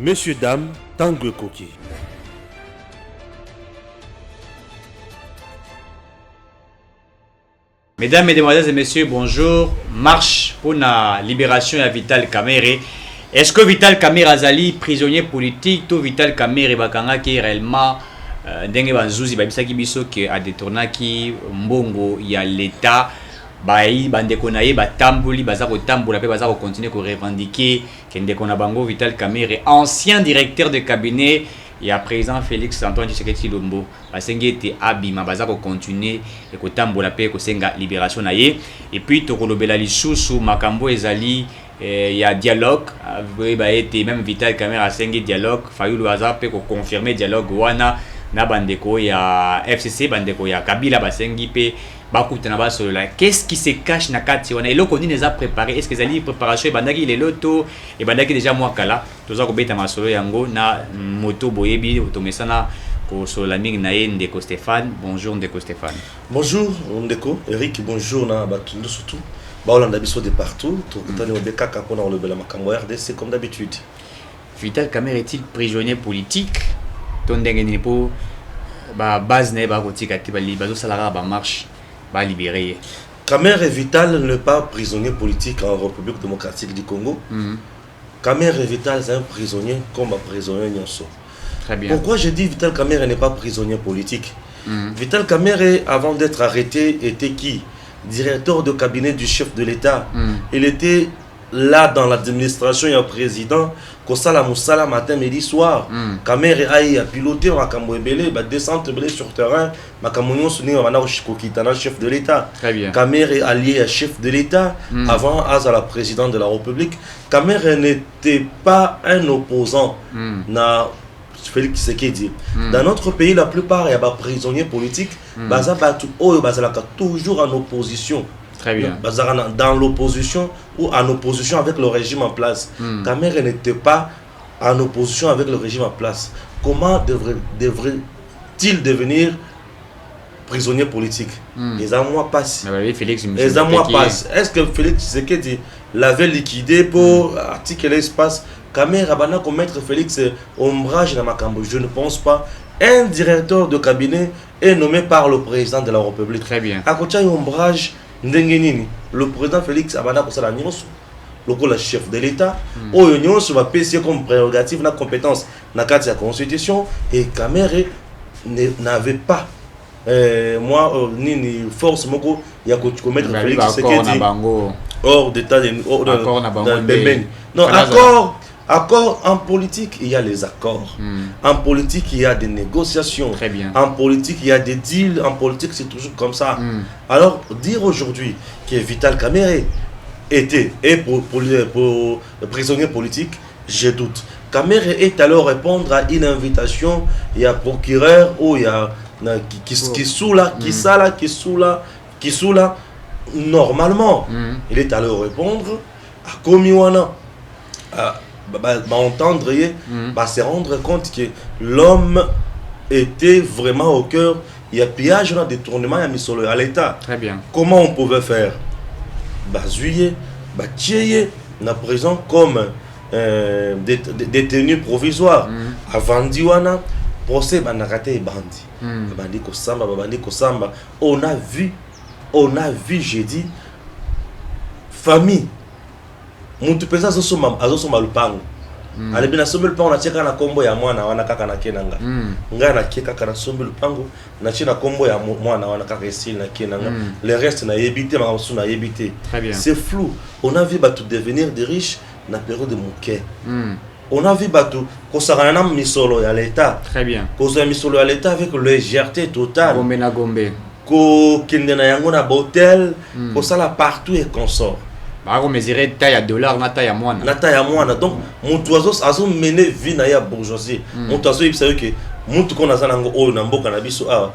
Messieurs, dames, Tanguy Koki. Mesdames, Mesdemoiselles et Messieurs, bonjour. Marche pour la libération de Vital Kamerhe. Est-ce que Vital Kamerhe azali prisonnier politique ou Vital Kamerhe bakanga qui réellement ndenge banzuzi babisaki biso ke a détournaki mbongo ya l'état bai bandeko na ye batamboli baza ko tambola pe baza ko continuer ko revendiquer ke ndeko na bango Vital Kamerhe, ancien directeur de cabinet ya président Félix Antoine Tshisekedi Tshilombo, basengi ete abima baza ko continuer e ko tambola pe ko senga libération na ye. Et puis tokolobela lisusu makambo ezali il y a dialogue, même Vital Kamerhe asengi dialogue, fayulu aza pe ko confirmer dialogue wana na bandeko ya FCC, bandeko ya Kabila basengi pe bakutana basolola. Qu'est-ce qui se cache na kati wana eloko nini eza préparé? Est-ce que ezali préparation ebandaki leloto ebandaki déjà mwa kala toza kobeta masolo yango na moto boyebi tomesana kosolola mingi na ye ndeko Stéphane. Bonjour ndeko Stéphane. Bonjour ndeko Eric, bonjour na batundu surtout baolanda biso de partout tokutani obekaka mpona kolobela makambo ya RDC comme d'habitude. Vital Kamerhe est-il prisonnier politique? Tondenge ni po ba base na ba kotika te ba bazo salara ba marche ba libérer. Kamerhe Vital n'est pas prisonnier politique en République démocratique du Congo. Kamerhe Vital c'est un prisonnier comme un prisonnier Nyonso. Très bien. Pourquoi je dis Vital Kamerhe n'est pas prisonnier politique? Vital Kamerhe, avant d'être arrêté, était qui? Directeur de cabinet du chef de l'État. Il était là dans l'administration, il y a un président, Kosala Moussala matin, midi, soir. Kamerhe a piloté Makambo Ebele, descente sur terrain, Makamonyon Souni, Kitana, chef de l'État. Kamerhe allié à chef de l'État, avant à la présidente de la République. Kamerhe n'était pas un opposant. Félix Tshisekedi. Dans notre pays, la plupart il y a des prisonniers politiques, toujours en opposition. Très bien. Dans l'opposition ou en opposition avec le régime en place. Kamerhe n'était pas en opposition avec le régime en place. Comment devrait-il devenir prisonnier politique? Les mois passent. Est-ce que Félix Tshisekedi l'avait liquidé pour articuler l'espace? Kamerhe abana commettre Félix ombrage dans Makambo? Je ne pense pas. Un directeur de cabinet est nommé par le président de la République. Très bien. À côté ombrage ndengenini, le président Félix abana ko sala nyonso le chef de l'État oyo nyonso va passer comme prérogative na compétence na kati ya constitution, et Kamerhe n'avait pas ni force moko ya ko commettre Félix Tshisekedi hors d'état de non, accord en politique, il y a les accords. En politique, il y a des négociations. Très bien. En politique, il y a des deals. En politique, c'est toujours comme ça. Alors, dire aujourd'hui que Vital Kamerhe était pour le prisonnier politique, je doute. Kamerhe est alors répondre à une invitation. Il y a procureur ou il y a qui sous là. Normalement, il est allé répondre à Komiwana. Entendre se rendre compte que l'homme était vraiment au cœur. Il y a pillage, il y a détournement, il y a mis à l'État. Très bien. Comment on pouvait faire? Zuyer, tirer la prison comme détenu provisoire. Avant Diwana, procès banarate et bandi. Bandi Kosamba. On a vu, j'ai dit, famille. Muntu pesa azosoma lupango. Ale bina sombe lupango na cheka na kombo ya mwana wana kaka na kenanga. Nga na keka kana sombe lupango na chena kombo ya mwana wana kaka ici na kenanga. Le reste na yebité makamusu na yebité. C'est flou. On a vu batu devenir des riches na période de Mouké. On a vu batu kosakana na misolo ya l'État. Très bien. Kosa misolo ya l'État avec légèreté totale. Gombe na Gombe. Ko kende na yango na hôtel, kosala partout et consort. On mesurer taille à dollar, na taille à moine. Donc, mon oiseau a mené vie na ya bourgeoisie. Mon oiseau il sait que mon tout qu'on a ça nango o nambo cannabis à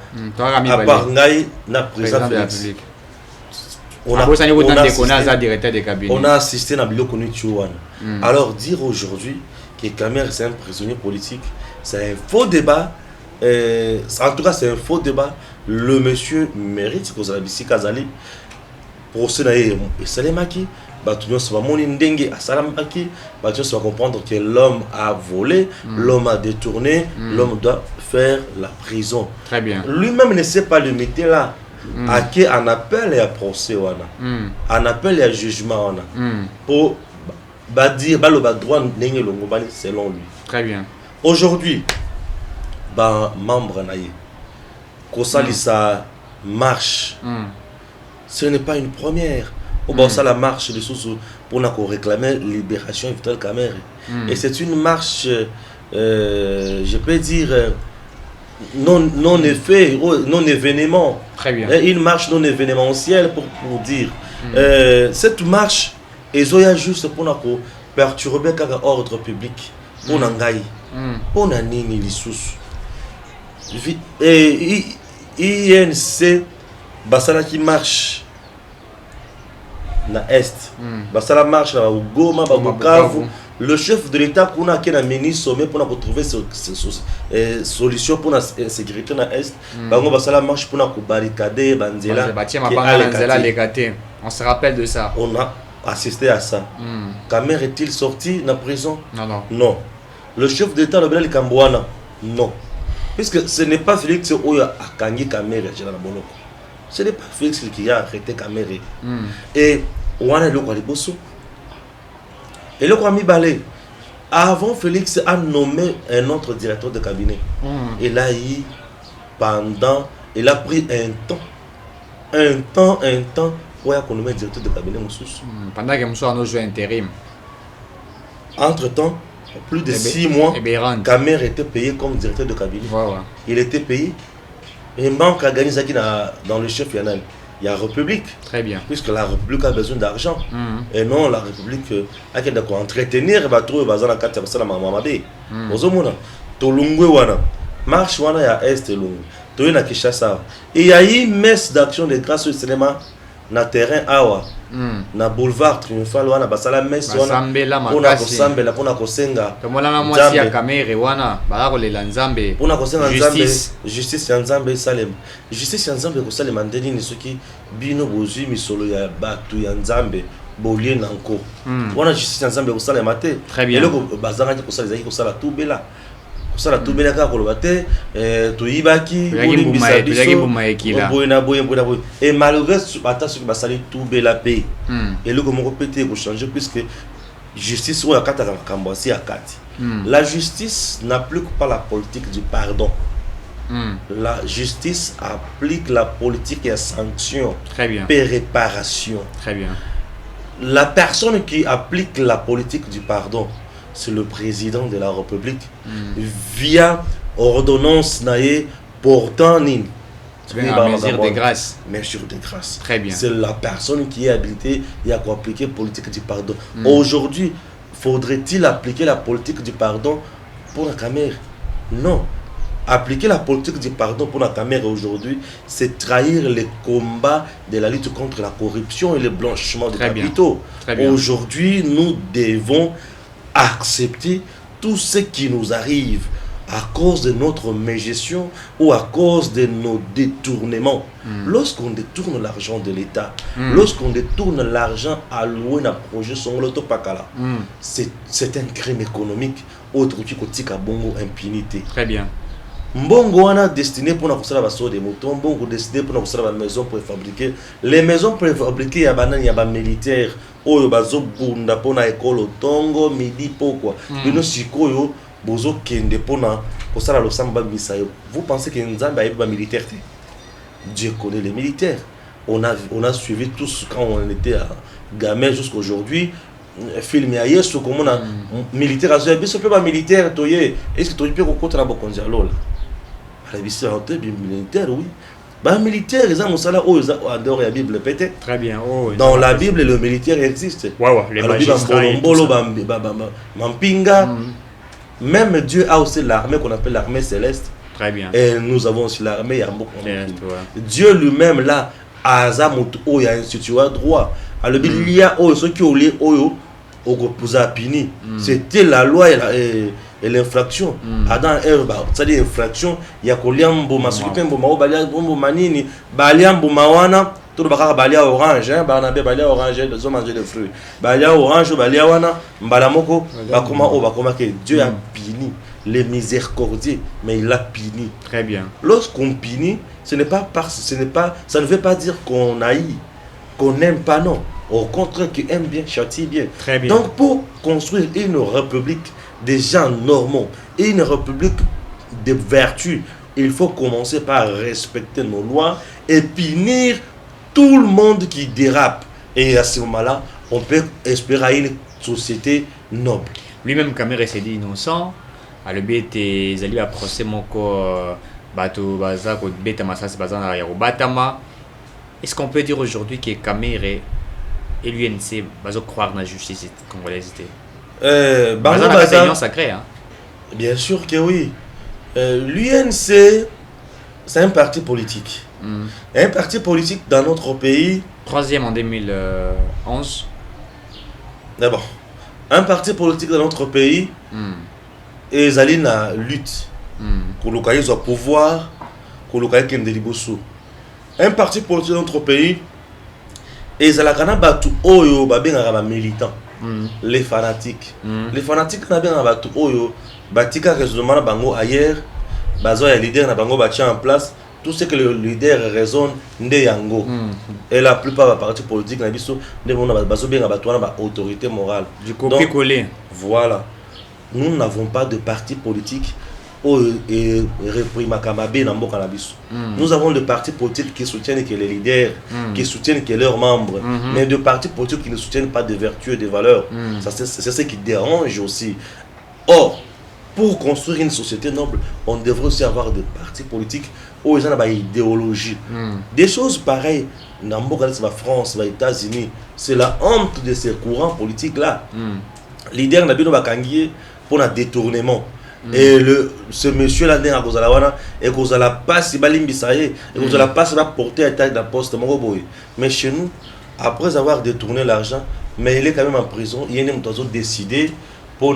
part ngai na président de la République. On a assisté na biloko ni chuan. Alors dire aujourd'hui que Kamerhe c'est un prisonnier politique, c'est un faux débat. En tout cas, c'est un faux débat. Le monsieur mérite que vous avez dit Kazali. Procès na Salemaki, Batunion va moni ndenge à Salambaki, Batunion va comprendre que l'homme a volé, l'homme a détourné, l'homme doit faire la prison. Très bien. Lui-même ne sait pas le mettre là. À qui en appel et à procès en appel et à jugement pour dire le droit selon lui. Très bien. Aujourd'hui, membre naïe, Kosalisa marche. Ce n'est pas une première. Ça la marche de sous pour réclamer libération de Vital Kamerhe. Et c'est une marche, je peux dire, non événement. Très bien. Une marche non événementielle pour dire. Cette marche est juste pour perturber l'ordre public. Pour n'engager. Pour n'amener les sous. INC, Basala qui marche. Na Est. Basala marche à Goma, Bukavu. Le chef de l'État qui a un ministre sommet pour trouver solution pour la sécurité na Est. Basala marche pour barricader Banzela. On se rappelle de ça. On a assisté à ça. Kamerhe est-il sorti de la prison? Non. Le chef d'État, le Belal Kambouana? Non. Puisque ce n'est pas Félix Oya a gagné Kamerhe. Ce n'est pas Félix qui a arrêté Kamerhe. Et on a le Kwaliboso. Et le Kwami Balé. Avant, Félix a nommé un autre directeur de cabinet. Et là, il a pris un temps pour qu'on nomme un directeur de cabinet. Pendant que Moussa a joué intérim. Entre-temps, plus de 6 mois, Kamerhe était payé comme directeur de cabinet. Il était payé. Et une banque a gagné ça dans le chef Yanal. Il y a la République. Très bien. Puisque la République a besoin d'argent. Et non, la République a besoin d'entretenir. Va trouver dans la carte de la Mamabé. Ozomona. Tolungwe wana. Marche wana ya Est Lungu. Toye na Kishasa. Et il y a eu une messe d'action de grâce au cinéma. Na terrain awa. Na boulevard triomphal wana basala messe wana. Pona kosambela pona kosenga. Tomolana mwasi ya Kamerhe wana balako lela nzambe. Pona kosenga nzambe. Justice ya nzambe salem. Justice ya nzambe ko salema ndeni ni soki bino bozwi misolo ya batu ya nzambe bolie nanko. Wana justice ya nzambe ko salema te. Très bien. Eloko bazanga ko saleza ko sala tubela. Kosala tubela ka koloba te toyibaki boye et malgré ata soki basali tubela pe eloko moko pete ko changer puisque justice oyo akataka makambo asi akati. La justice n'applique pas la politique du pardon. La justice applique la politique et sanction. Très bien. Et réparation. Très bien. La personne qui applique la politique du pardon, c'est le président de la République via ordonnance naïe portant une mesure de grâce. Mesure de grâce. Très bien. C'est la personne qui est habilitée et à appliquer la politique du pardon. Aujourd'hui, faudrait-il appliquer la politique du pardon pour la Kamerhe? Non. Appliquer la politique du pardon pour la Kamerhe aujourd'hui, c'est trahir les combats de la lutte contre la corruption et le blanchiment de capitaux. Aujourd'hui, nous devons accepter tout ce qui nous arrive à cause de notre mégestion ou à cause de nos détournements. Lorsqu'on détourne l'argent de l'État, lorsqu'on détourne l'argent alloué à un projet sur l'autopakala, c'est un crime économique. Autre qui kotika bongo impunité. Très bien. Mbongo wana destiné pour na baso de moutons, mbongo destiné pour na maison pour fabriquer. Les maisons préfabriquées ya banani ya ba militaire oyo bazo bunda pona ekolo tongo midi pokwa. Bino sikoyo bozo kende pona kosala losamba bisayo. Vous pensez que nzambe a ba militaire? Dieu connaît les militaires. On a suivi tous quand on était gamin jusqu'à aujourd'hui. Film ya yesu comme on a militaire azo biso pe ba militaire toye. Est-ce que tu peux contre la bokonja lola? La militaire, oui. Les militaires, ils ont la Bible pété. Très bien. Dans la Bible, le militaire existe. Les magistrats. Même Dieu a aussi l'armée qu'on appelle l'armée céleste. Très bien. Et nous avons aussi l'armée Yambo. Dieu lui-même, là, a institué droit. Alors, il y a ceux qui ont lié puni. C'était la loi et l'infraction. Adam c'est-à-dire infraction, il y a koliambo masukipembo mao baliambo manini baliambo mawana tout le monde balia orange, barnabé balia orange, les hommes manger des fruits. Balia orange, balia wana, balamoko, bakoma que Dieu a puni les miséricordieux, mais il a puni. Très bien. Lorsqu'on punit, ça ne veut pas dire qu'on haït, qu'on n'aime pas, non. Au contraire, qui aime bien, châtie bien. Très bien. Donc, pour construire une république des gens normaux, une république de vertu, il faut commencer par respecter nos lois et punir tout le monde qui dérape. Et à ce moment-là, on peut espérer une société noble. Lui-même, Kamere s'est dit innocent. À le bête, ils allaient à procès mon corps, bateau, baza, bête, massas, bazan, arrière au batama. Est-ce qu'on peut dire aujourd'hui que Kamere et l'UNC vont croire dans la justice congolaise? Bazan sacré, hein? Bien sûr que oui. L'UNC, c'est un parti politique. Un parti politique dans notre pays. Troisième en 2011. D'abord, un parti politique dans notre pays. Et ils allaient dans la lutte. Pour le pouvoir, pour le un parti politique dans notre pays. Et ils allaient dans les militants. Les fanatiques. Les fanatiques, ils allaient dans les batika raisonnement bango ailleurs, bazo ya leader na bango batia en place tout ce que le leader raisonne nde yango. Et la plupart des partis politiques na biso nde mona bazo benga batwana ba autorité morale. Du copier-coller. Voilà. Nous n'avons pas de parti politique et réprima kamabe na mboka na biso. Nous avons des partis politiques qui soutiennent que les leaders, qui soutiennent que leurs membres, mais de partis politiques qui ne soutiennent pas de vertus et de valeurs. Ça c'est ce qui dérange aussi. Or, pour construire une société noble, on devrait aussi avoir des partis politiques où ils ont une idéologie. Des choses pareilles, dans la France, les États-Unis, c'est la honte de ces courants politiques-là. Leader n'a pas de pour un détournement. Et ce monsieur-là, il et qu'on a pas si balimbisaye, et qu'on a pas si porter à la poste. Mais chez nous, après avoir détourné l'argent, mais il est quand même en prison, il y a une décidé pour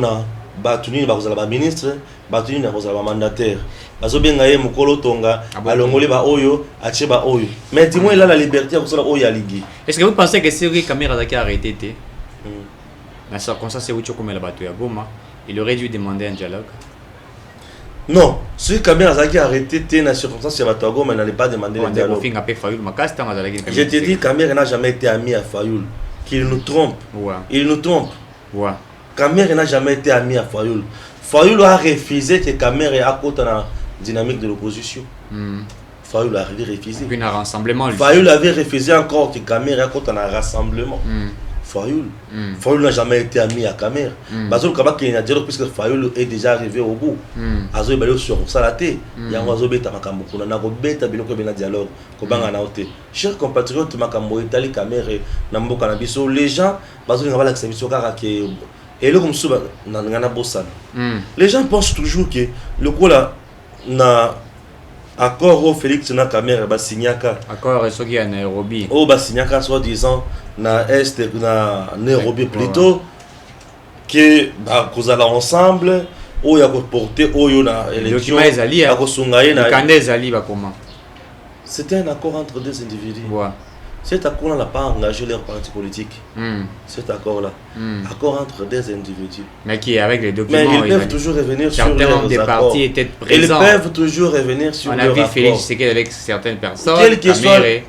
batuni ba ministre batuni na ba mandataire bazo benga ye mukolo tonga alongoli ba oyo ache ba oyo mais dis-moi il a la liberté à kusala oyo ya ligi. Est-ce que vous pensez que c'est Kamere Zaki a arrêté dans circonstance c'est où comme la bateau ya Goma il aurait dû demander un dialogue? Non, si Kamere Zaki a arrêté dans la circonstance ya bateau ya Goma il n'allait pas demander un dialogue. Je te dis Kamere n'a jamais été ami à Fayoul, qu'il nous trompe. Il nous trompe. Kamere n'a jamais été ami à Fayoul. Fayoul a refusé que Kamere ait à côté de la dynamique de l'opposition. Fayoul a refusé. Puis un rassemblement. Fayoul avait refusé encore que Kamere ait à côté de un rassemblement. Fayoul n'a jamais été ami à Kamere. Bazol Kabak qui a dit puisque Fayoul est déjà arrivé au bout. Azo est balé sur Salaté. Il y a un oiseau bêta Makambo. On a un bêta binoko bena dialogue. Kobanga na ote. Chers compatriotes Makambo Itali Kamere Nambo Kanabiso. Les gens Bazol Ngabala Ksabiso Karake. Et là, comme ça, les gens pensent toujours que le coup là, na accord au Félix na Kamere Basignaka. Accord et ce qui est à Nairobi. Au Basignaka, soi-disant, na Est, na Nairobi plutôt, que vous allez ensemble, où il y a porté, où il y a élection, c'était un accord entre deux individus. Cet accord n'a pas engagé leur parti politique. Cet accord-là. Accord entre deux individus. Mais qui est avec les documents. Mais ils peuvent toujours revenir sur leurs accords. Des partis étaient présents. Ils peuvent toujours revenir sur leurs accords. On a vu Félix Tshisekedi avec certaines personnes.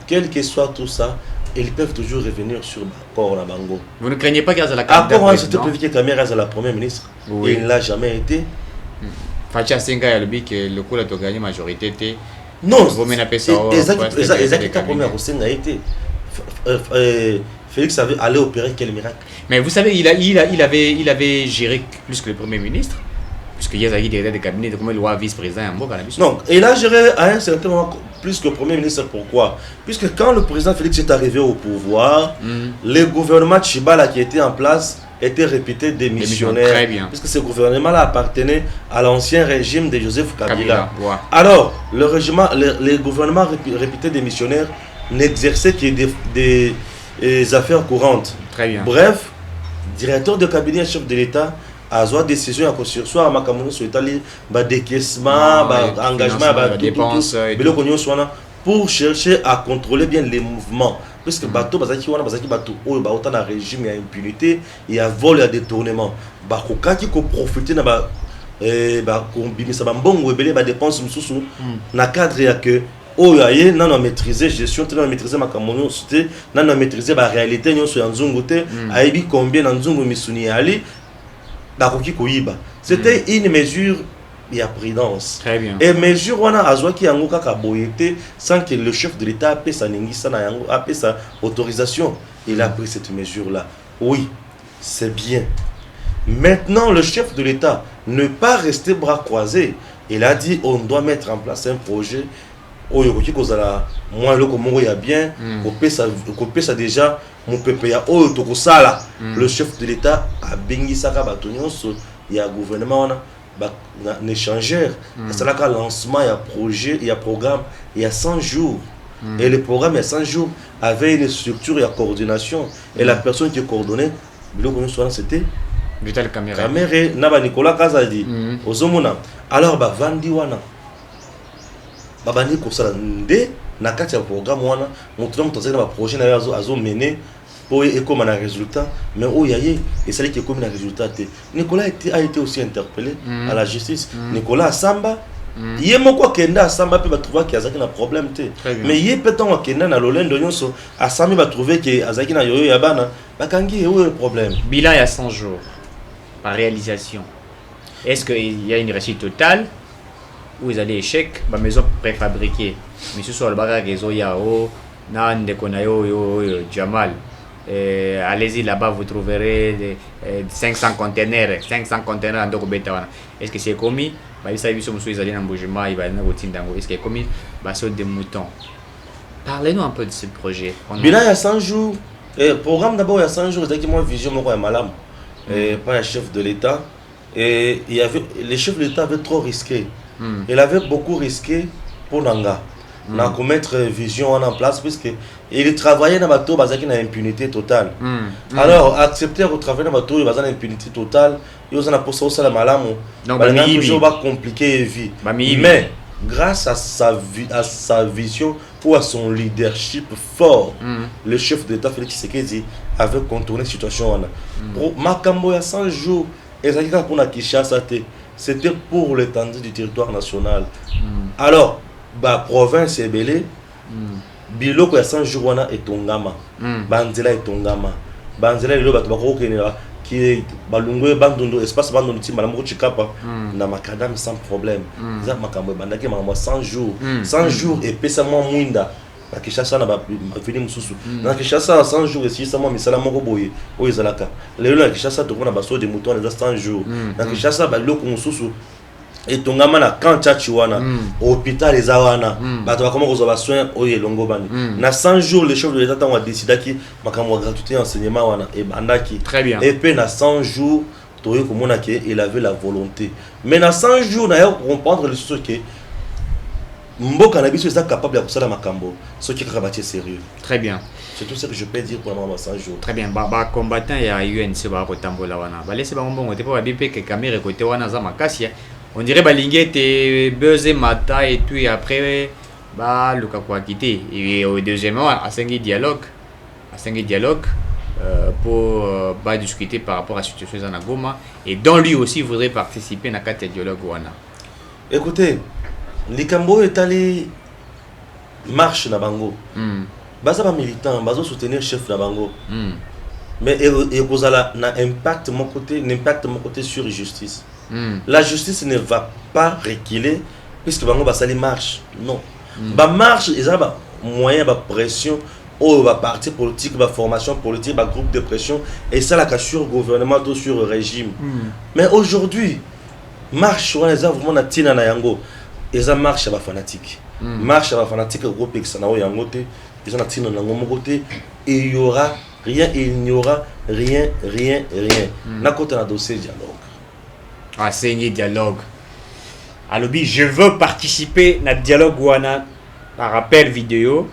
Quel que soit tout ça, ils peuvent toujours revenir sur l'accord na bango. Vous ne craignez pas qu'elle a la candidate? Accord, c'était prévu que Kamere soit la première ministre. Et il ne l'a jamais été. Fatia Senga a dit que le coup a gagné majorité. Non, exactement première ministre a été. Félix avait allé opérer quel miracle. Mais vous savez, il avait géré plus que le Premier ministre. Puisque il y a des cabinets, comme le roi vice-président. Non, il a géré à un certain moment plus que le Premier ministre. Pourquoi? Puisque quand le président Félix est arrivé au pouvoir, le gouvernement Chibala qui était en place était réputé démissionnaire. Très bien. Puisque ce gouvernement-là appartenait à l'ancien régime de Joseph Kabila. Alors, le gouvernement réputé démissionnaire n'exerçait que des affaires courantes. Très bien. Bref, directeur de cabinet, chef de l'État, a soit décision à sur à Makamouni sur l'Italie, décaissement, engagement, dépenses, pour chercher à contrôler bien les mouvements. Parce que bateau, bazaki bateau, autant un régime, il y a impunité, il y a vol, il y a détournement. Bakoka qui peut profiter na ba kombimisa ba mbongo ebele ba dépenses mususu na cadre ya que oyaye nana maîtriser gestion tena maîtriser makamono c'était nana maîtriser ba réalité nyonso ya nzungu te aibi combien na nzungu misuni ali bakoki koyiba. C'était une mesure il y a prudence. Très bien. Et mesure wana azwaki yango kaka boyete sans que le chef de l'État ait sa ningisa na yango ait sa autorisation. Il a pris cette mesure là. Oui, c'est bien. Maintenant le chef de l'État ne pas rester bras croisés. Il a dit on doit mettre en place un projet oyo koki kozala moi le komongo ya bien kopé ça déjà mon PPA oyo tokosala. Le chef de l'État a bengisaka bato nyonso ya gouvernement wana un échangeur, c'est là qu'un lancement, il y a projet, il y a programme, il y a 100 jours. Et le programme, il y a 100 jours, avait une structure, il y a coordination. Et la personne qui est coordonnée, c'était Vital Kamerhe. Kamerhe, Naba Nicolas Kazadi, Ozomona. Alors, Vandi Wana, Babani Kosala Nde, Nakati a programme Wana, montrant que le projet n'a pas mené. Et comme un résultat, mais où y a et c'est là qui est comme un résultat. Nicolas a été aussi interpellé à la justice. Nicolas Samba, il y a quoi Kenda Samba peut trouver qu'il y a un problème. Mais il y a peut-être Kenda na Lolendo Nyonso à Samba va trouver que Azaki na Yoyo Yabana, Bakangi où est le problème. Bilan il y a 100 jours par réalisation. Est-ce qu'il y a une réussite totale ou ils allaient échec ma maison préfabriquée. Mais ce soit le bagage réseau Yao, Nan de Konayo Jamal. Allez-y là-bas, vous trouverez 500 conteneurs en Dokobeta. Est-ce que c'est commis? Est-ce que c'est commis? C'est des moutons. Parlez-nous un peu de ce projet. Mais là, il y a 100 jours. Le programme d'abord, il y a 100 jours. C'est moi vision, moi, malam. Pas un chef de l'État. Et il y avait, les chefs de l'État avaient trop risqué. Il avait beaucoup risqué pour Nanga. On a commettre vision en place puisque il travaillait dans bateau basé sur impunité totale. Alors accepter de travailler dans bateau basé sur impunité totale, il y a pour ça la malamu. Donc il toujours pas compliqué vie. Mais grâce à sa vision ou à son leadership fort, le chef d'État Félix Tshisekedi avait contourné la situation. Pour Makambo il y a 100 jours et ça pour la Kinshasa c'était pour l'étendue du territoire national. Alors ba province ebele biloko ya 100 jours wana etongama banzela etongama banzela lelo bato bakokenela ki balungwe bandondo espace bandondo timba na moko chikapa na makadam sans problème za makambo bandaki makambo 100 jours 100 jours et pesa moi mwinda na Kinshasa na ba fini mususu na Kinshasa 100 jours et si ça moi misala moko boye oyo zalaka lelo na Kinshasa to na baso de mouton na 100 jours na Kinshasa ba loko mususu et ton gamin na quand tu wana hôpital les awana bato ba comment recevoir soin oye longo bani na 100 jours le chef de l'État a décidé qui makambo gratuité enseignement wana et bandaki très bien et puis na 100 jours toye komona ke il avait la volonté mais na 100 jours na comprendre le truc que mboka na biso est capable de faire makambo ce qui est sérieux. Très bien. C'est tout ce que je peux dire pour le 100 jours. Très bien. Ba combattant ya UNC ba ko tambola wana. Ba laisser ba mbongo te pa bipe que caméra côté wana za makasi. On dirait balingue te buzzer mata et puis après ba luka kwa quitter et au deuxièmement à 5 dialogue pour discuter par rapport à la situation dans Goma et dont lui aussi voudrait participer à quatre dialogue wana. Écoutez, Likambo est allé marche na bango. Baza ba militant, bazo soutenir chef na bango. Mais et kozala na impact mon côté sur la justice. La justice ne va pas reculer puisque bango basali marche. Non. Ba marche ezaba moyen ba pression ou ba parti politique, ba formation politique, ba groupe de pression et ça la cassure gouvernement ou sur le régime. Mais aujourd'hui marche on les a vraiment na tina na yango. Eza marche ba fanatique. Marche ba fanatique groupe exana yango te, ils ont na tina na ngomo côté et il y aura rien, il n'y aura rien. Na côté na dossier dialogue. Ah, c'est un dialogue. Alors, je veux participer à dialogue wana par appel vidéo.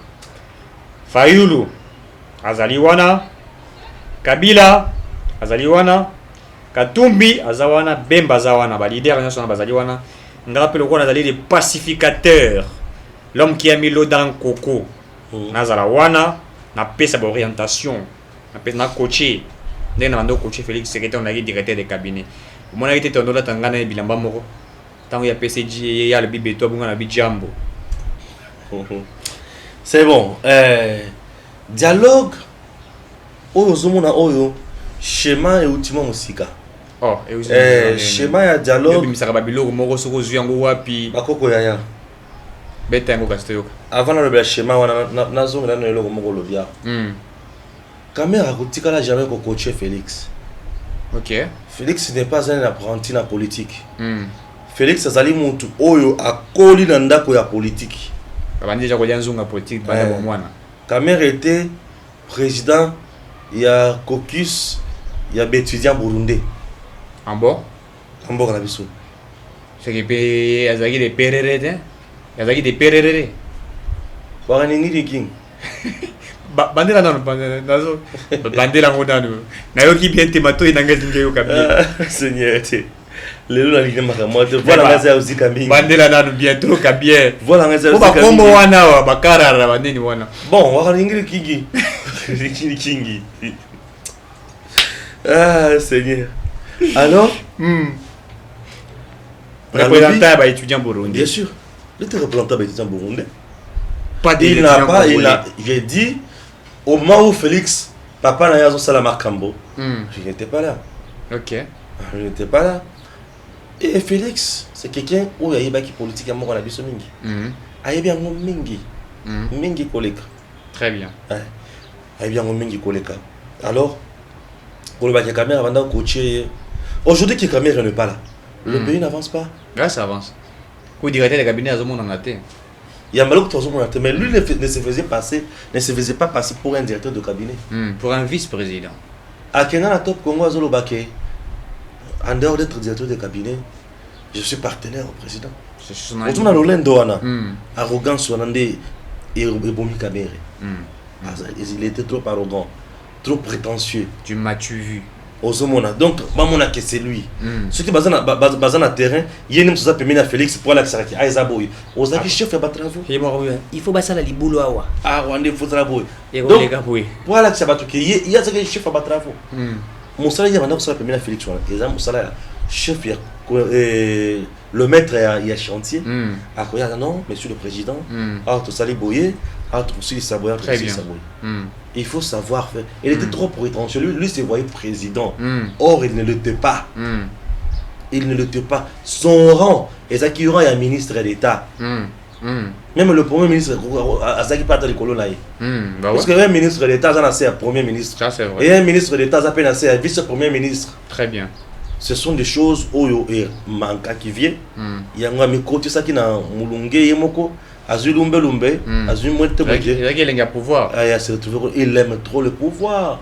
Fayulu, Azaliwana, Kabila, Azaliwana, Katumbi, Azawana, Bemba Zawana, ba leader national Bazaliwana. On rappelle qu'on a des pacificateurs l'homme qui a mis l'eau dans le coco. Nazala wana, na pesa ba orientation, na pesa na coaché. Ndenge na bando coaché Félix secrétaire on a directeur de cabinet. Mon a été tondo la tangana e bilamba moko. Tango ya PCG ya le bibeto bunga na bijambo. C'est bon. Dialogue oyo zomona oyo schéma et ultima musika. Oh, schéma ya dialogue misaka babiloko moko soko zuyango wapi bakoko yaya. Beta yango kastoyoka. Avant le schéma wana na zonga na eloko moko lobia. Caméra kotikala jamais ko coacher Félix. OK. Félix n'est pas un apprenti na politique. Félix azali mutu oyo akoli na ndako ya politique. Babandi déjà kolia nzunga politique bana bo mwana. Caméra était président ya caucus ya étudiant burundais. En bon? En bon na biso. C'est que pe azaki de pererete. Azaki de pererete. Ba nini king. Bandela nano nazo bandela ngodano. Na yoki bien temato inanga zingeyo kabia. Seigneur te. Lelo la ligne makamote. Voilà ngaza aussi kambi. Bandela nano bientôt kabia. Voilà ngaza aussi kambi. Ba kombo wana wa bakara bandeni wana. Bon, wa ningiri kingi. Kingi. Ah, Seigneur. Alors, représentant ba étudiant burundais. Bien sûr. Le représentant ba étudiant burundais. Pas il n'a pas, j'ai dit au moment où Félix, papa n'a pas Salama Kambo, je n'étais pas là. Ok. Je n'étais pas là. Et Félix, c'est quelqu'un où il y a une politique à moi on a vu ce mingi. Il y a bien un mingi. Mingi koleka. Très bien. Il y a bien un mingi koleka. Alors, pour le bac caméra avant de coacher, aujourd'hui que caméra n'est pas là. Le pays n'avance pas. Là ça avance. Pour directeur de cabinet à Zomo Nangate. Il y a Malok Tozomonate, mais lui ne se faisait pas passer pour un directeur de cabinet. Pour un vice-président. À Kenya, top Congo, Azolobake, en dehors d'être directeur de cabinet, je suis partenaire au président. On a l'Olendoana, arrogance, on a des Bomi Kamere. Il était trop arrogant, trop prétentieux. Tu m'as-tu vu? Donc, que c'est lui. Ce qui est basé dans le terrain, il y a une chose à Félix pour l'accès à Isaboy. Aux avis, chef, il y a travaux. Il faut passer à la liboulou. Ah, on est faux travaux. Donc, pour l'accès à Batouki, il y a un chef à travaux. Mon salaire, il y a un salaire à Félix. Il y a un salaire chef, le maître, il y a chantier. Ah, non, monsieur le président. Ah, tout ça, les boyers. Ah, tout ça, les saboyers. Très bien. Il faut savoir faire. Il était trop prétentieux. Lui se voyait président. Or, il ne l'était pas. Il ne l'était pas. Son rang, et ça qui aura un ministre d'État. Même le premier ministre, Azaki Pata de Colonai. Parce qu'un ministre d'État, c'est un premier ministre. Ça, c'est vrai. Et un ministre d'État, c'est un vice-premier ministre. Très bien. Ce sont des choses où il manque qui viennent. Il y a un côté ça qui n'a Moulungue et Moko. Azulumbe, il a pouvoir. Il aime trop le pouvoir.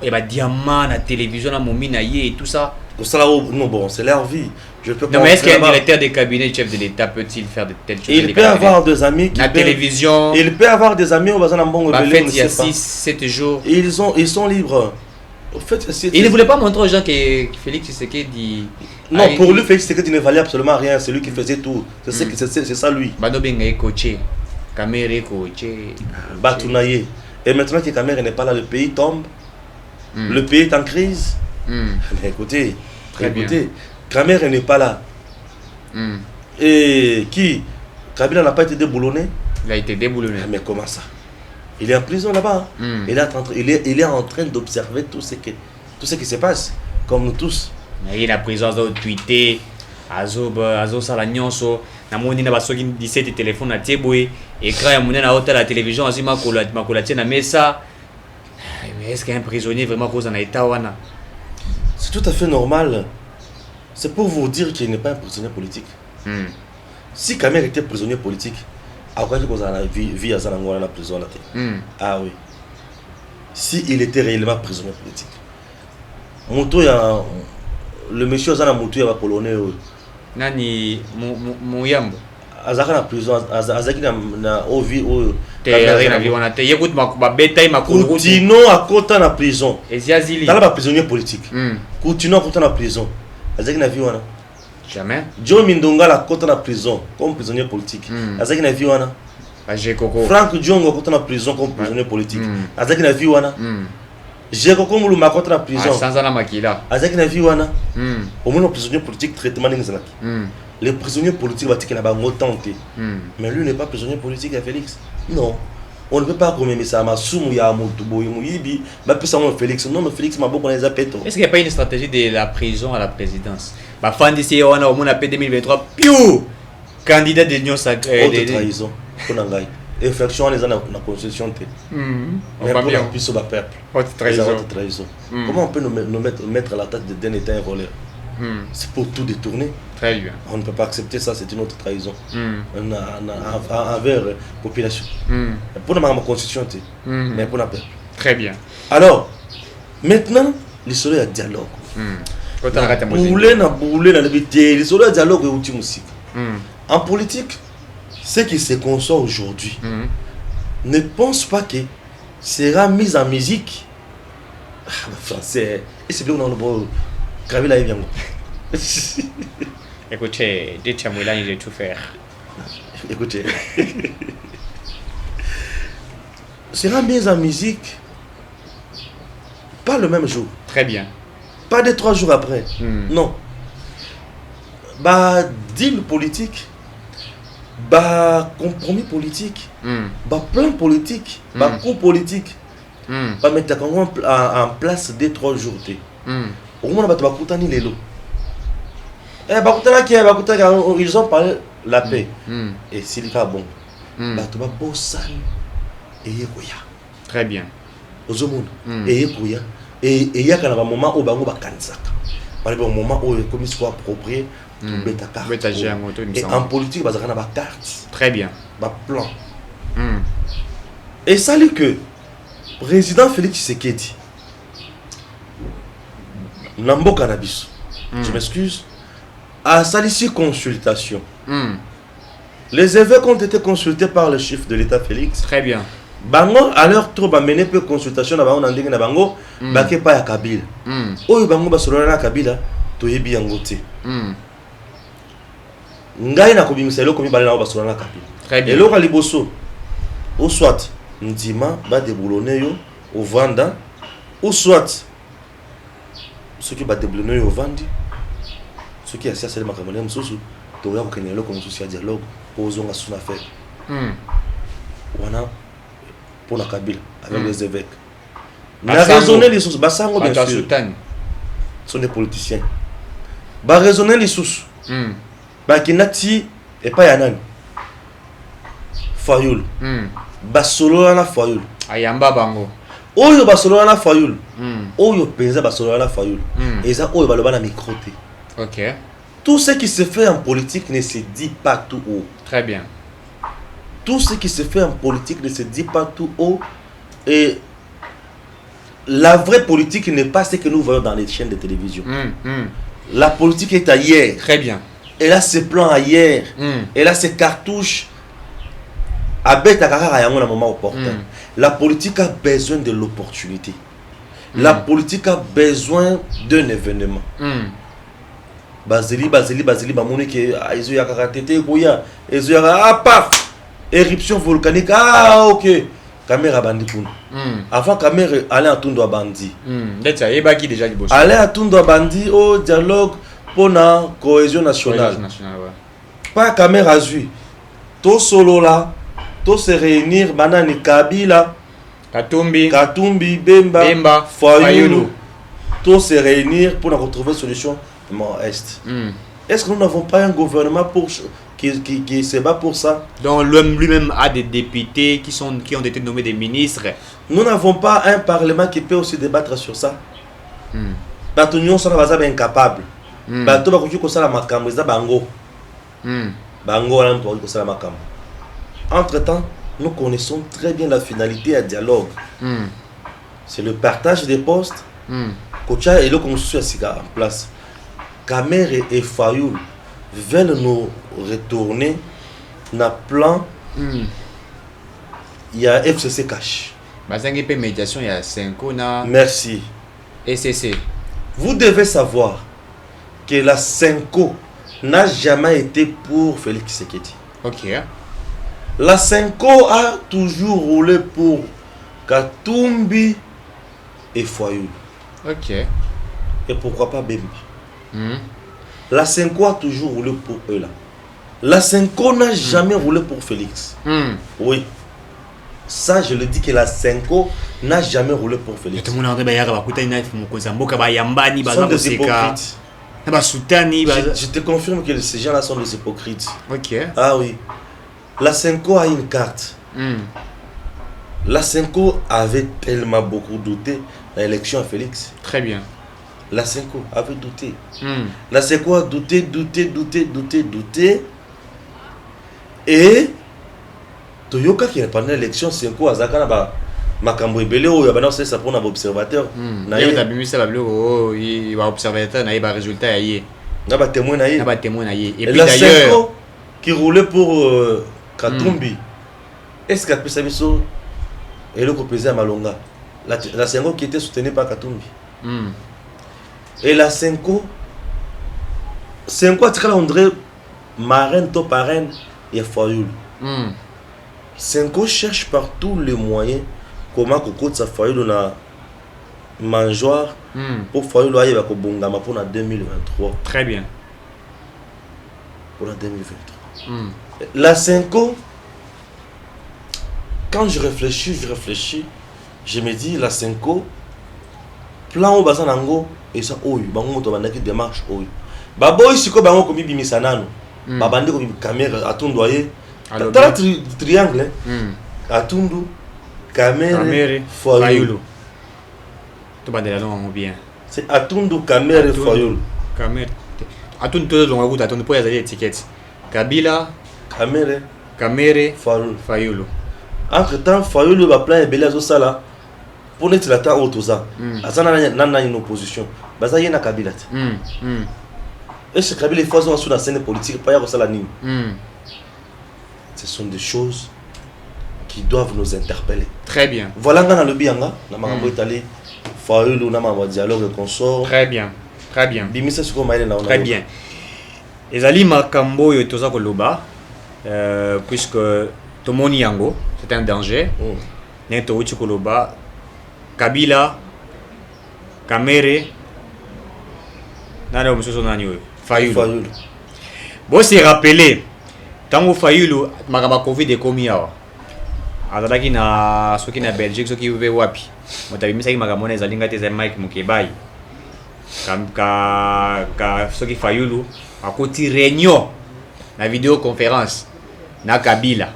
Il va diamant, la télévision, la momine et tout ça. Non, bon, c'est leur vie. Non, mais est-ce qu'un directeur de cabinet, chef de l'État, peut-il faire de telles choses? Il peut avoir des amis qui. La télévision. Il peut avoir des amis au Bazan Ambon. Il y a 6-7 jours. Ils sont libres. En fait, il ne voulait pas montrer aux gens que Félix Tshisekedi dit. Non, pour lui, Félix Tshisekedi ne valait absolument rien. C'est lui qui faisait tout. C'est ça, lui. Bano Benga est coaché. Kamere est coaché. Batounaye. Et maintenant que Kamere n'est pas là, le pays tombe. Le pays est en crise. Mais écoutez, Kamere n'est pas là. Et qui Kabila n'a pas été déboulonné? Il a été déboulonné. Mais comment ça? Il est en prison là-bas. Il est en train d'observer tout ce qui se passe, comme nous tous. Il est en prison, il a tweeté, Azo Salanyonso, Namoni n'a pas 17 téléphones à Téboué, écran à Mounen à hôtel à la télévision, Azima Makolatienne à Messa. Mais est-ce qu'un prisonnier vraiment cause en état? C'est tout à fait normal. C'est pour vous dire qu'il n'est pas un prisonnier politique. Si Kamere était prisonnier politique, à quoi qu'on a vie à Zanangora la prison là. Ah oui. Si il était réellement prisonnier politique. Moto ya le monsieur Zana Moto ya polonais. Nani Mouyambo. Azaka na prison, Azaki na ovi o terre na vie wana te yekut ba betaille makulu. Continuons à kota na prison. Eziazili. Dans la prisonnier politique. Continuons à kota na prison. Azaki na vie wana. Jamais. Joe Mindonga la côte en prison comme prisonnier politique. Azaki na vie wana. J'ai Coco. Frank Diongo côte en prison comme prisonnier politique. Azaki na vie wana. J'ai Coco Muluma côte en prison. Sans ana makila. Azaki na vie wana. Au moins prisonnier politique traitement n'exalaki. Les prisonniers politiques va dire bango tenté. Mais lui n'est pas prisonnier politique à Félix. Non. On ne peut pas commémorer ça ma soumou ya motubo yibi ba pesa mo Félix. Non mais Félix m'a beaucoup les apeto. Est-ce qu'il n'y a pas une stratégie de la prison à la présidence? Bah fin d'ici on a au moins appelé 2023 piou candidat de l'Union sacrée de trahison. Konangai. Infraction les ana na constitution té. On va bien plus sur le peuple. Haute trahison. Comment on peut nous mettre à la tête d'un état voleur? C'est pour tout détourner. Très bien. On ne peut pas accepter ça, c'est une autre trahison envers la population. Pour la constitution, mais pour la peuple. Très bien. Alors, maintenant, l'histoire est dialogue. L'histoire est dialogue et outil musique. En politique, ce qui se conçoit aujourd'hui ne pense pas que sera mis en musique. Français, et c'est bien dans le bon. Kabila est bien. Écoutez, dites à Moulin, il est tout faire. Écoutez. Sera mise en musique pas le même jour. Très bien. Pas 2-3 jours après. Non. Bah, deal politique. Bah, compromis politique. Bah, plan politique. Bah, coup politique. Bah, mettre en place 2-3 jours. Au moins, ils ont parlé la paix. Et s'il va bon, très bien. Et il y a un moment où il y a un moment où il soit approprié. Et en politique, il y a une carte. Très bien. Un plan. Et ça, que le président Félix Tshisekedi, Nambo Cannabis, je m'excuse, à Salissi consultation. Les évêques ont été consultés par le chef de l'État Félix. Très bien. Bango à leur tour ba mener peu consultation na bango na ndenge na bango ba ke pa ya Kabila. Oyo bango ba solo na Kabila to yebi yango te. Ngai na kobimisa eloko mi bale na ba solo na Kabila. Très bien. Eloko liboso ou soit ndima ba déboulonner yo au vanda ou soit ceux qui ba déboulonner yo vandi ceux qui assis à le makamone mususu to ya ko kenelo ko mususu ya dialogue posons sur affaire. Wana pour la Kabila avec les évêques. Mais raisonner les sources, Bassango bien sûr. Sont des politiciens. Bah raisonner les sources. Bah Kinati et pas Yanan. Fayoul. Bah solo na Fayoul. Ayamba bango. Oyo ba solo na Fayoul. Oyo penza ba solo na Fayoul. Et ça oyo ba le na microté. OK. Tout ce qui se fait en politique ne se dit pas tout haut. Très bien. Tout ce qui se fait en politique ne se dit pas tout haut. Et la vraie politique n'est pas ce que nous voyons dans les chaînes de télévision. La politique est ailleurs. Très bien. Elle a ses plans ailleurs. Elle a ses cartouches. À un moment opportun. La politique a besoin de l'opportunité. La politique a besoin d'un événement. Basili, Bamoni, ils ont karatété, ils ont paf! Éruption volcanique, ah ok. Caméra bandi pour avant caméra aller à Tundo bandi. Aller à Tundo bandi au dialogue pour la cohésion nationale. Pas caméra zui. Tout solo là, tout se réunir banani Kabila, Katumbi, Bemba, Fayoulou. Tout se réunir pour retrouver une solution est. Est-ce que nous n'avons pas un gouvernement qui se bat pour ça? Donc l'homme lui-même a des députés qui ont été nommés des ministres. Nous n'avons pas un parlement qui peut aussi débattre sur ça. Nous sommes incapables. Entre-temps, nous connaissons très bien la finalité à dialogue. C'est le partage des postes. Kocha et le constitution en place. Kamer et Fayoul veulent nous retourner dans le plan. Il y a FCC Cash. Médiation, il y a 5 ans. Merci. SCC. Vous devez savoir que la Senko n'a jamais été pour Félix Tshisekedi. Ok. La Senko a toujours roulé pour Katumbi et Fayoulou. Ok. Et pourquoi pas Bemba. Hmm. La Senko a toujours roulé pour eux là. La Senko n'a jamais roulé pour Félix. Oui. Ça, je le dis que la Senko n'a jamais roulé pour Félix. Tout le monde a Sont des hypocrites. Je te confirme que ces gens-là sont des hypocrites. Ok. Ah oui. La Senko a une carte. La Senko avait tellement beaucoup douté dans l'élection à Félix. Très bien. La Senko avait douté. La Senko a douté. Et Toyoka qui est pendant l'élection, Senko a zakana ba makambo ebele oyo bana c'est ça pour un observateur. Na yé tabimi ça bablo oh il va observateur na yé ba résultat ya yé. Na ba témoin na yé. Na ba témoin na yé. Et puis d'ailleurs qui roulait pour Katumbi. Est-ce qu'après ça biso et le pesé à Malonga. La Senko qui était soutenue par Katumbi. Et la Senko on dirait marraine to parraine et Fayoulou. Senko cherche par tous les moyens comment Kokotsa sa Fayoulou na mangeoire pour Fayoulou aille ko bongama pour la 2023. Très bien. Pour la 2023. La Senko, quand je réfléchis, je me dis la Senko plan au bazan nango et ça oyo bango moto bandaki démarche oyo. Baboy siko bango komi bimisa nanu. Babandi ko caméra atundoyer. Dans le triangle, Atundu, Kamere, Fayoulou. Tout le monde bien. C'est Atundu, Kamere, Fayoulou. Kamere. Atundu, tout le monde a Atundu pour les étiquettes. Kabila, Kamere, Fayoulou. Entre-temps, Fayoulou va plein de belles sala pour être la temps autour ça. Azana n'a une opposition. Baza yena Kabila. Et ce Kabila il faut sur la scène politique pas y avoir ça la ligne. Ce sont des choses qui doivent nous interpeller. Très bien. Voilà dans le bianga, na makambo itali, Fayoulou na makambo dialogue consort. Très bien. Très bien. Bimisa suko maile na. Très bien. Ezali makambo yo toza koloba puisque tomoni yango, c'est un danger. Neto uchi koloba Kabila, Kamere, nana musoso nani yo? Fayoulou. Bon c'est rappelé tango Fayoulou makaba Covid ekomi awa. Azalaki na soki na Belgique soki ube wapi. Motabimisa makambo na ezalinga te za Mike Mukebai. Ka soki Fayoulou akoti réunion na vidéoconférence na Kabila.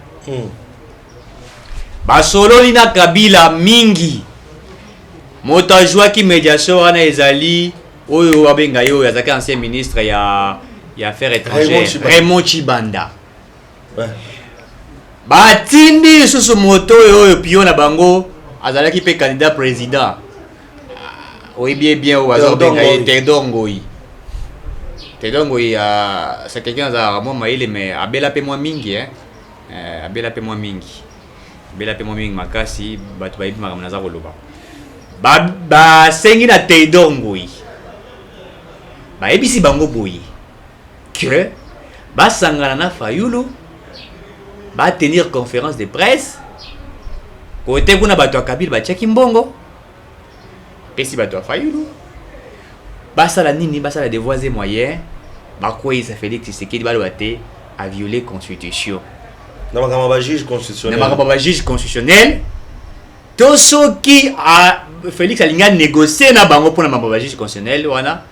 Basololi na Kabila mingi. Moto ajwaki médiation wana ezali oyo abenga yo yazaki ancien ministre ya affaires étrangères Raymond Chibanda. Batindi susu moto oyo pio na bango azalaki pe candidat président. Oui bien au hasard benga Tedongoi. Tedongoi c'est quelqu'un za moi maile mais abela pe moi mingi abela pe moi mingi. Abela pe moi mingi makasi batu baibi makamna za koloba. Ba sengi na Tedongoi. Ba ebisi bango boyi. Que ba sangana na Fayoulou va tenir conférence de presse côté kuna bato Kabila ba cheki mbongo pesi bato Fayoulou basala nini basala des voies et moyens ba quoi ça Félix Tshisekedi ba loate a violer constitution na makamba juge constitutionnel to soki a Félix alinga négocier na bango pour na makamba juge constitutionnel wana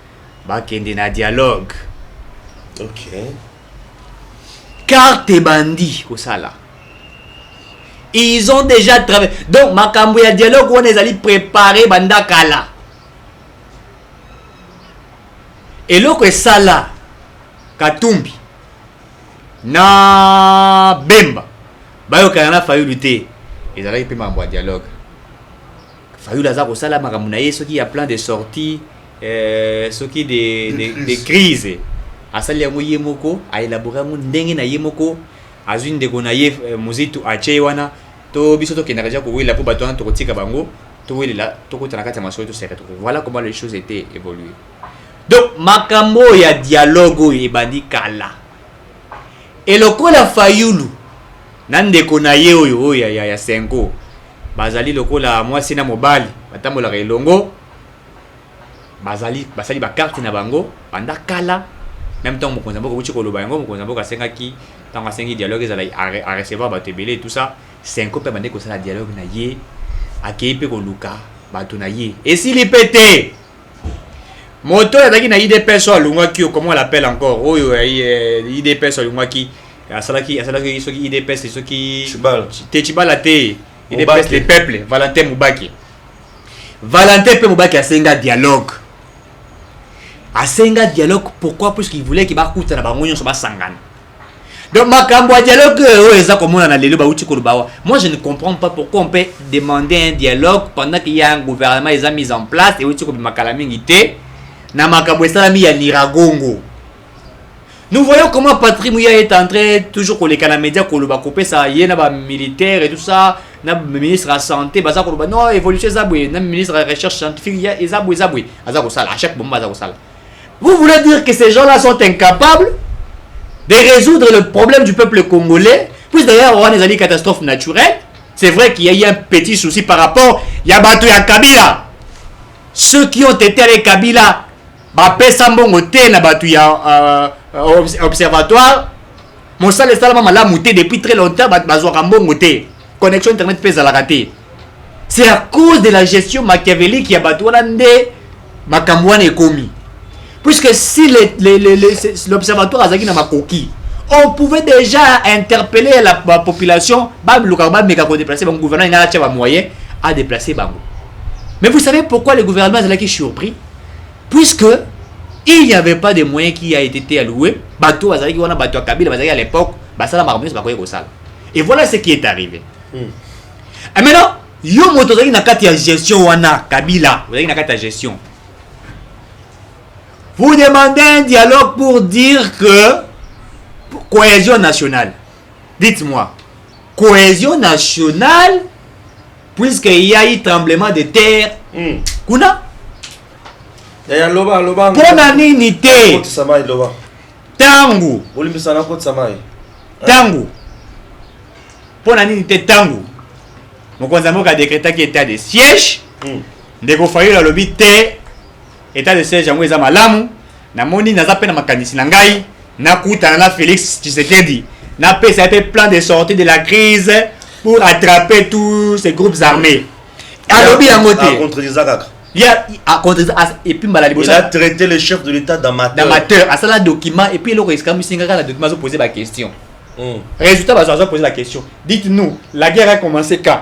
ba kende na dialogue. OK. Carte bandit au sala. Ils ont déjà travaillé. Donc makambo ya dialogue on les allait préparer banda kala. Et loko sala Katumbi na Bemba bayo kana Fayoulou te. Ils allaient pe makambo ya dialogue. Fayoulou aza ko sala makambo na yeso qui a plein de sorties soki des crises. Asali yango yemoko a élaborer ngo ndenge na yemoko azwinde ko na ye muzitu ache wana to biso to kenaka ja ko wela po bato to kotika bango to wela to kotana kati ya masoyo to se retrouver. Voilà comment les choses étaient évoluées. Donc makambo ya dialogue ebandi kala elokola Fayulu nandeko na ye oyo ya Senko bazali lokola mwasi na mobali batambola elongo basali ba carte na bango banda kala même temps mokonza mboko buchi koloba yango mokonza mboko asengaki tanga sengi dialogue ezala a recevoir bato ebele tout ça Senko pe bande kosala dialogue na ye akei pe koluka bato na ye esili pete moto azaki na IDPS alungwaki comment on l'appelle encore oyo IDPS alungwaki asalaki soki IDPS soki Chibala te IDPS le peuple Valentin Mubaki asenga dialogue pourquoi parce qu'il voulait qu'il bakuta na bango nyonso basangana donc makambo ya dialogue eza komona na lelo bauti kolobawa moi je ne comprends pas pourquoi on peut demander un dialogue pendant qu'il y a un gouvernement eza mis en place et uti ko makala mingi te na makambo esalami ya Niragongo. Nous voyons comment Patrick Mouya est en train toujours pour les canaux médias koloba couper ça y na ba militaire et tout ça na ministre de la santé baza koloba non évolution zaboué na ministre de la recherche scientifique ya ezaboué azako sala à chaque moment azako sala. Vous voulez dire que ces gens-là sont incapables de résoudre le problème du peuple congolais? Puis d'ailleurs, on a des catastrophes naturelles. C'est vrai qu'il y a eu un petit souci par rapport à Batou et Kabila. Ceux qui ont été avec Kabila, observatoire, mon salle est malamouté depuis très longtemps, connexion internet pèse à la rater. C'est à cause de la gestion machiavélique qui a Batou Makamouane est commis. Puisque si l'observatoire a zaki na makoki, on pouvait déjà interpeller la population, déplacer le gouvernement, il a un moyen à déplacer Bango. Mais vous savez pourquoi le gouvernement est surpris? Puisque il n'y avait pas de moyens qui a été alloué, bateau à Kabila à l'époque, et voilà ce qui est arrivé. Et maintenant, yo motorisé na kati ya gestion wana Kabila, vous avez na kati ya gestion. Vous demandez un dialogue pour dire que cohésion nationale. Dites-moi, cohésion nationale, puisqu'il y a eu tremblement de terre. Kuna? Pour naninité. Tangu. Tangu. Pour naninité tangu. Mon conseil a décrété qu'il était de siège. Ndeko Fayulu lobby te. État de siège yango eza malamu na moni naza pe na makanisi na ngai na kuta na Félix Tshisekedi na pesa pe plan de sortie de la crise pour attraper tous ces groupes armés alobi yango te contre Isaac il a contre et puis mbala libosa il a traité le chef de l'état d'amateur à ça document et puis le risque comme singa la document se poser la question résultat va poser la question dites-nous la guerre a commencé quand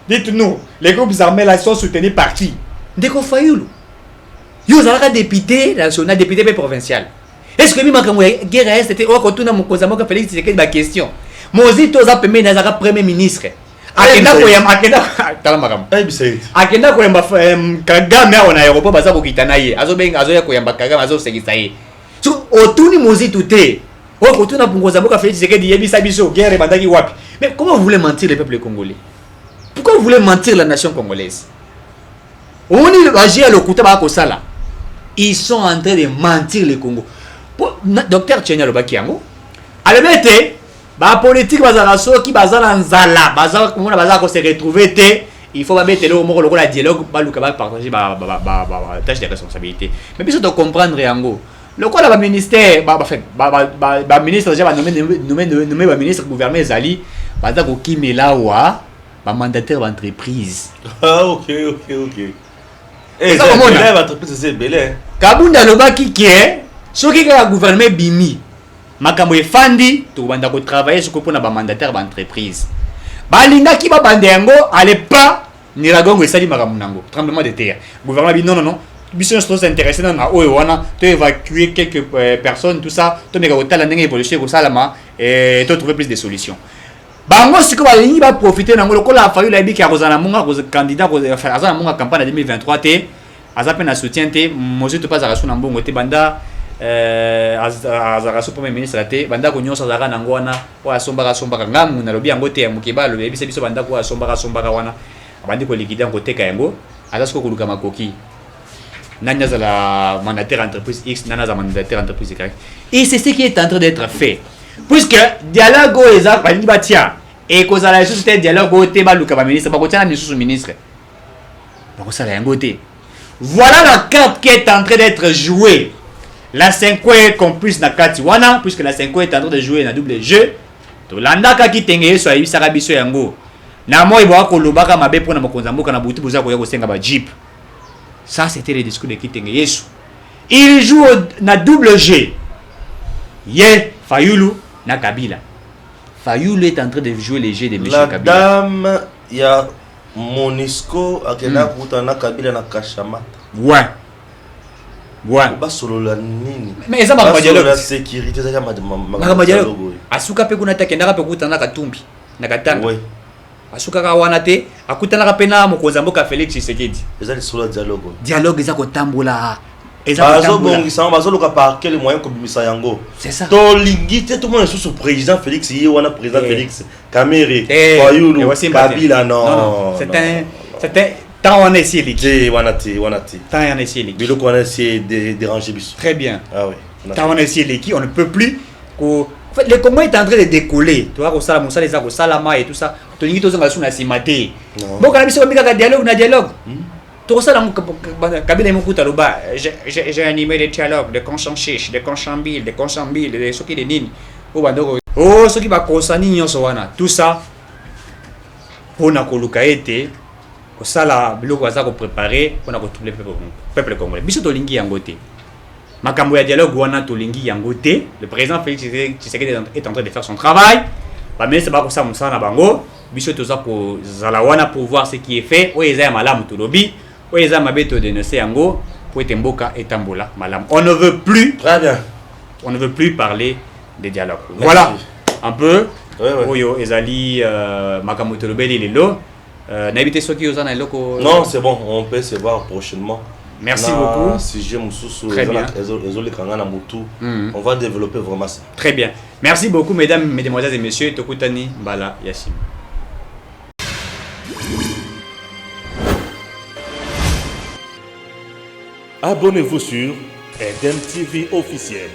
dites-nous les groupes armés là sont soutenus par qui Ndeko Fayulu yo zalaka député national député provincial est-ce que mi makambo guerre c'était o kotuna mokonza moka Félix Tshisekedi ba question mozito za pembe na zaka premier ministre akenda tala makambo akenda ko yamba Kagame on aéroport baza kokita na ye azo ya ko yamba Kagame azo segisa ye so otuni mozito te o kotuna mokonza moka Félix Tshisekedi yebisa biso guerre bandaki wapi mais comment vous voulez mentir le peuple congolais? Pourquoi vous voulez mentir la nation congolaise? On est agir le coup de Sala. Ils sont en train de mentir le Congo. Docteur Tchenya Lobakiango, à la vérité, la politique bazaraso qui bazala nzala, bazar comment bazar se retrouver il faut mettre le mot le dialogue, ba luka ba partager ba tâche de responsabilité. Mais puis de comprendre yango. Le quoi la ministère ba ministre déjà va nommer ba ministre gouvernement Zali, bazar ko kimela wa ba mandataire d'entreprise. Ah OK. Eh, ça comment on entreprise c'est belé. Kabunda lobaki qui soki ka gouvernement bimi. Makambo efandi to banda ko travailler sur ko na ba mandataire d'entreprise. Ba linga ki ba bande yango allez pas Niragongo esali makambo nango. Tremblement de terre. Gouvernement bi non. Biso sont intéressés na oyo wana to évacuer quelques personnes tout ça to meka otala ndenge évolution ko salama et to trouver plus de solutions. Bango siko balingi ba profiter nango lokola Fayulu abi ki akozana munga ko candidat ko azana munga campagne 2023 te azape na soutien te mozito pas arasu na mbongo te banda azarasu premier ministre te banda ko nyonso azaka nango wana po asomba ngamu na lobi yango te ya mukeba lobi biso banda ko asomba wana abandi ko liquider ngo teka yango azasko ko luka makoki Nana la mandataire entreprise X, Nana la mandataire entreprise Y. Et c'est ce qui est en train d'être fait. Puisque dialogue est à Batiya et que la société dialogue au Teba Luka ministre, pas qu'au ni sous-ministre. Donc ça l'a côté. Voilà la carte qui est en train d'être jouée. La 5 est complice na Katiwana, puisque la 5 est en train de jouer dans double jeu. To landaka ki tengeye so ayi saka biso yango. Na moi ibo ko lobaka mabe pona mokonzamboka na butu buza ko ya ko senga ba jeep. Ça c'était le discours de Kitenge Yesu. Il joue na double jeu. Ye Fayulu na Kabila. Fayulu est en train de jouer les jeux de M. Kabila. La dame, il y a Monisco, Akena Koutana Kabila na Kashamata. Ouais. Ouais. Mais ça va dialogue. La sécurité, ça va dialogue. Asuka pe kuna takenda pe kutana Katumbi na Katanga. Oui. Asuka ka wana te akutana ka pena mokonzamboka Félix Tshisekedi. Eza solo dialogue. Dialogue eza ko tambola. Quel moyen comme yango. C'est ça. Tout le monde est sous président Félix, président Félix, Kamere, Fayulu, Kabila, non. C'est un temps on essaie l'équipe. Temps on essaie l'équipe. Bilo qu'on essaie de déranger bis. Très bien. Ah oui. Temps on essaie l'équipe, on ne peut plus. En fait, le Congo est en train de décoller. Tu vois, au Salama, les Ago Salama et tout ça. Tu dis que tu as sur la cimate. Bon, quand on a dialogue, na dialogue. Tout ça, Kabila Mokutaloba, j'ai animé des dialogues, des consensus, des consambils, des ce qui est nini. Oh, ce qui va concerner tout ça, pour na kolukaete, pour ça la biloko za ko préparer pour na ko tout le peuple congolais. Biso to lingi yangote. Makambo ya dialogue wana to lingi yangote. Le président Félix Tshisekedi est en train de faire son travail. Ba ministre ba ko sa musana bango. Biso to za ko zala wana pour voir ce qui est fait. O eza malamu to lobi. O eza mabeto de nese yango pour etemboka etambola malamu. On ne veut plus. Très bien. On ne veut plus parler de dialogue. Merci. Voilà un peu. Oyo ezali makambo to lobeli lelo. Non, c'est bon, on peut se voir prochainement. Merci beaucoup. Si j'ai très bien. On va développer vraiment ça. Très bien. Merci beaucoup, mesdames, mesdemoiselles et messieurs. Tokutani Bala Yassim. Abonnez-vous sur Eden TV officiel.